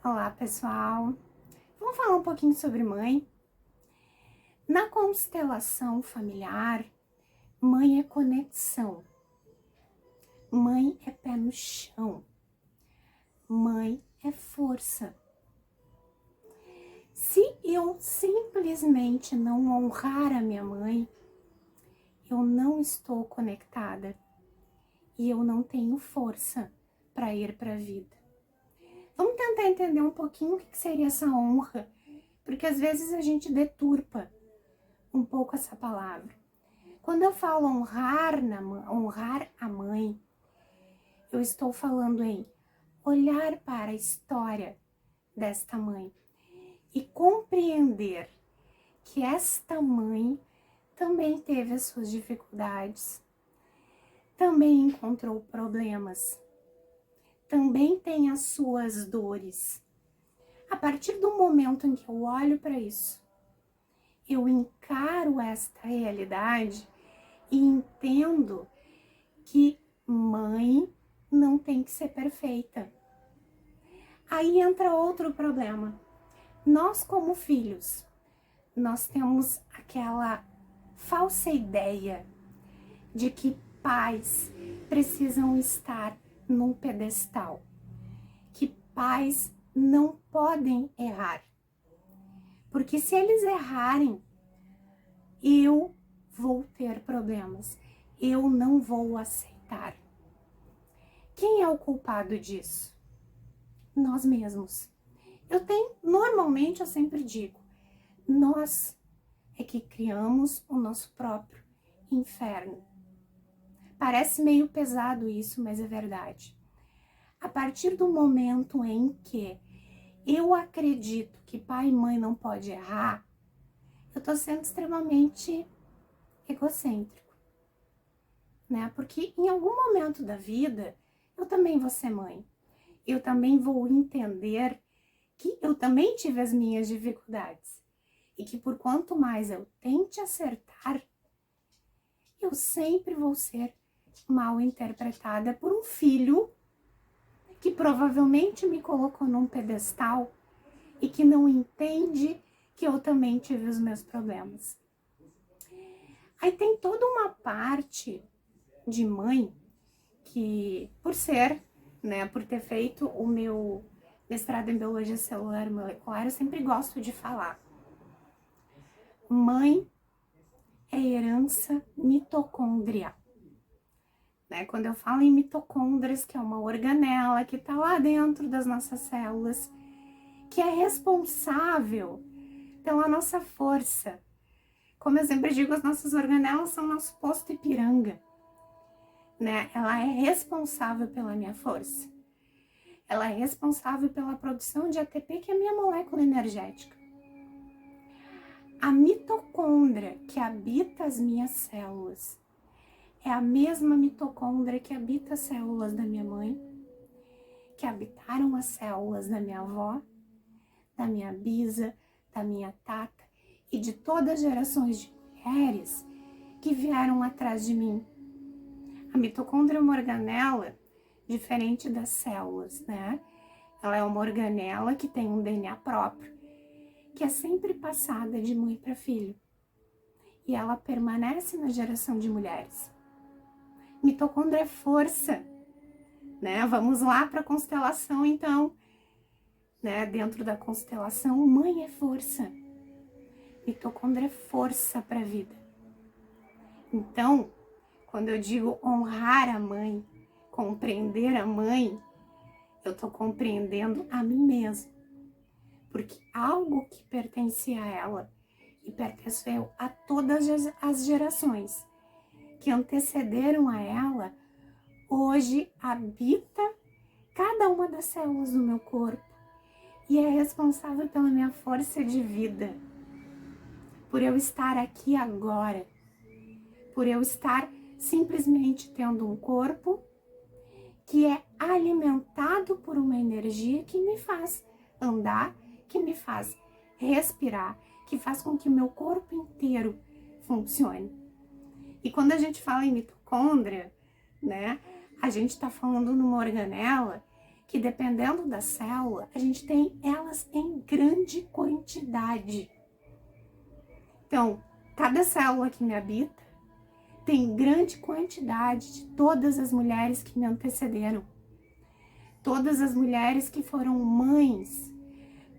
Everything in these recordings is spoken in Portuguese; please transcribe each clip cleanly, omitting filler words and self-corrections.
Olá, pessoal! Vamos falar um pouquinho sobre mãe? Na constelação familiar, mãe é conexão, mãe é pé no chão, mãe é força. Se eu simplesmente não honrar a minha mãe, eu não estou conectada e eu não tenho força para ir para a vida. Vamos tentar entender um pouquinho o que seria essa honra, porque às vezes a gente deturpa um pouco essa palavra. Quando eu falo honrar a mãe, eu estou falando em olhar para a história desta mãe e compreender que esta mãe também teve as suas dificuldades, também encontrou problemas, também tem as suas dores. A partir do momento em que eu olho para isso, eu encaro esta realidade e entendo que mãe não tem que ser perfeita. Aí entra outro problema. Nós, como filhos, nós temos aquela falsa ideia de que pais precisam estar num pedestal, que pais não podem errar. Porque se eles errarem, eu vou ter problemas, eu não vou aceitar. Quem é o culpado disso? Nós mesmos. Normalmente eu sempre digo, nós é que criamos o nosso próprio inferno. Parece meio pesado isso, mas é verdade. A partir do momento em que eu acredito que pai e mãe não podem errar, eu tô sendo extremamente egocêntrico, né? Porque em algum momento da vida, eu também vou ser mãe. Eu também vou entender que eu também tive as minhas dificuldades. E que por quanto mais eu tente acertar, eu sempre vou ser mal interpretada por um filho que provavelmente me colocou num pedestal e que não entende que eu também tive os meus problemas. Aí tem toda uma parte de mãe que, por ser, né, por ter feito o meu mestrado em biologia celular e molecular, eu sempre gosto de falar. Mãe é herança mitocondrial. Né? Quando eu falo em mitocôndrias, que é uma organela que está lá dentro das nossas células, que é responsável pela nossa força. Como eu sempre digo, as nossas organelas são nosso posto Ipiranga. Né? Ela é responsável pela minha força. Ela é responsável pela produção de ATP, que é a minha molécula energética. A mitocôndria que habita as minhas células é a mesma mitocôndria que habita as células da minha mãe, que habitaram as células da minha avó, da minha bisa, da minha tata e de todas as gerações de mulheres que vieram atrás de mim. A mitocôndria é uma organela diferente das células, né? Ela é uma organela que tem um DNA próprio, que é sempre passada de mãe para filho. E ela permanece na geração de mulheres. Mitocôndria é força, né? Vamos lá para a constelação, então. Né? Dentro da constelação, mãe é força. Mitocôndria é força para a vida. Então, quando eu digo honrar a mãe, compreender a mãe, eu estou compreendendo a mim mesma. Porque algo que pertence a ela e pertenceu a todas as gerações que antecederam a ela, hoje habita cada uma das células do meu corpo e é responsável pela minha força de vida, por eu estar aqui agora, por eu estar simplesmente tendo um corpo que é alimentado por uma energia que me faz andar, que me faz respirar, que faz com que o meu corpo inteiro funcione. E quando a gente fala em mitocôndria, né, a gente está falando numa organela que dependendo da célula, a gente tem elas em grande quantidade. Então, cada célula que me habita tem grande quantidade de todas as mulheres que me antecederam. Todas as mulheres que foram mães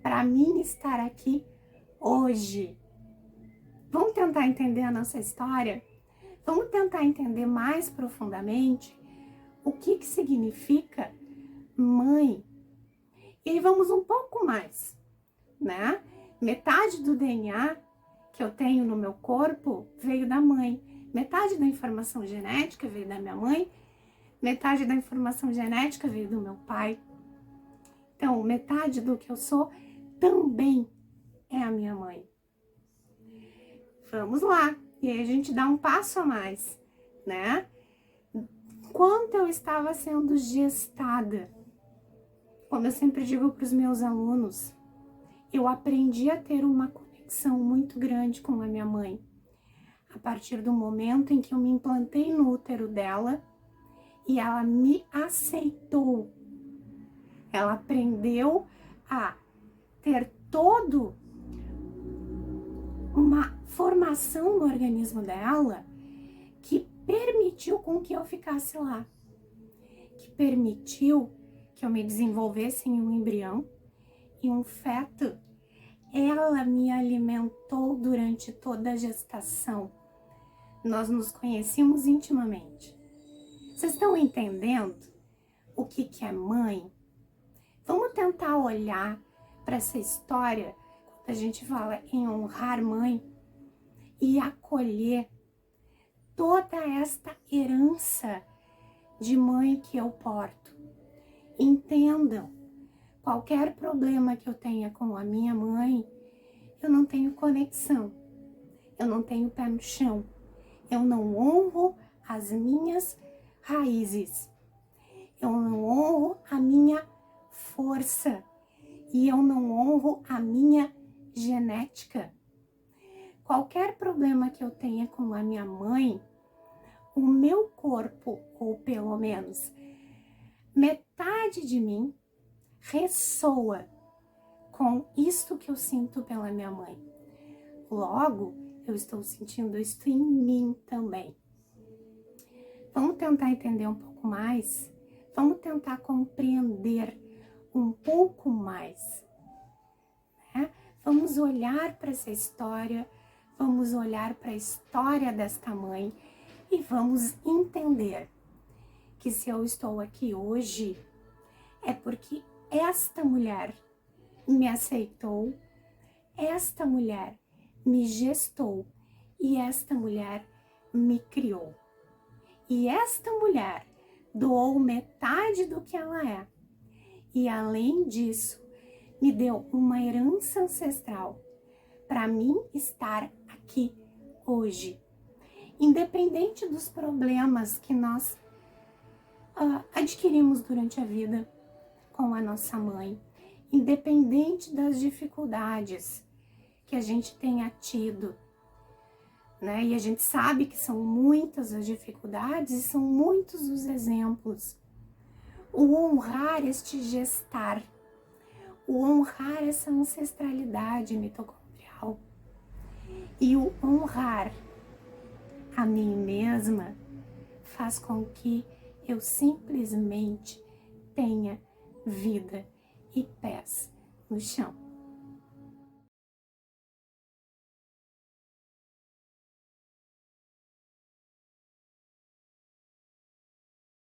para mim estar aqui hoje. Vamos tentar entender a nossa história? Vamos tentar entender mais profundamente o que significa mãe. E aí vamos um pouco mais, né? Metade do DNA que eu tenho no meu corpo veio da mãe. Metade da informação genética veio da minha mãe. Metade da informação genética veio do meu pai. Então, metade do que eu sou também é a minha mãe. Vamos lá. E aí a gente dá um passo a mais, né? Enquanto eu estava sendo gestada, como eu sempre digo para os meus alunos, eu aprendi a ter uma conexão muito grande com a minha mãe. A partir do momento em que eu me implantei no útero dela e ela me aceitou. Ela aprendeu a ter todo uma formação no organismo dela que permitiu com que eu ficasse lá, que permitiu que eu me desenvolvesse em um embrião e um feto. Ela me alimentou durante toda a gestação. Nós nos conhecíamos intimamente. Vocês estão entendendo o que é mãe? Vamos tentar olhar para essa história, quando a gente fala em honrar mãe, e acolher toda esta herança de mãe que eu porto. Entendam, qualquer problema que eu tenha com a minha mãe, eu não tenho conexão, eu não tenho pé no chão, eu não honro as minhas raízes, eu não honro a minha força e eu não honro a minha genética. Qualquer problema que eu tenha com a minha mãe, o meu corpo, ou pelo menos metade de mim, ressoa com isto que eu sinto pela minha mãe. Logo, eu estou sentindo isso em mim também. Vamos tentar entender um pouco mais? Vamos tentar compreender um pouco mais, né? Vamos olhar para essa história, vamos olhar para a história desta mãe e vamos entender que se eu estou aqui hoje é porque esta mulher me aceitou, esta mulher me gestou e esta mulher me criou. E esta mulher doou metade do que ela é. E além disso, me deu uma herança ancestral para mim estar aqui hoje. Independente dos problemas que nós adquirimos durante a vida com a nossa mãe, independente das dificuldades que a gente tenha tido, né? E a gente sabe que são muitas as dificuldades e são muitos os exemplos. O honrar este gestar, o honrar essa ancestralidade mitocondrial e o honrar a mim mesma faz com que eu simplesmente tenha vida e pés no chão.